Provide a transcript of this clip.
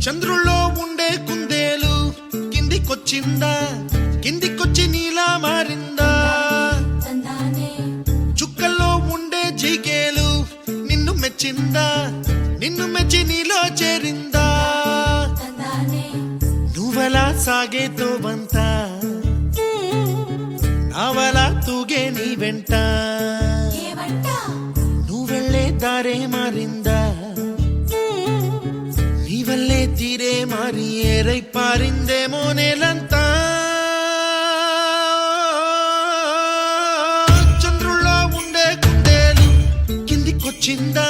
చంద్రుల్లో ఉండే కుందేలు కిందికొచ్చిందా, కిందికొచ్చి నీలా మారిందా? చుక్కల్లో ఉండే జీకేలు నిన్ను మెచ్చిందా, నిన్ను మెచ్చి నీలో చేరిందా? నువ్వలా సాగేతో వంత, నావలా తూగే నీ వెంట, నువ్వెళ్ళే దారే మారిందా, నీ వల్లే తీరే మారి ఏరై పారిందేమో నేలంతా. చంద్రుల్లో ఉండే కుందేలు కిందికొచ్చిందా,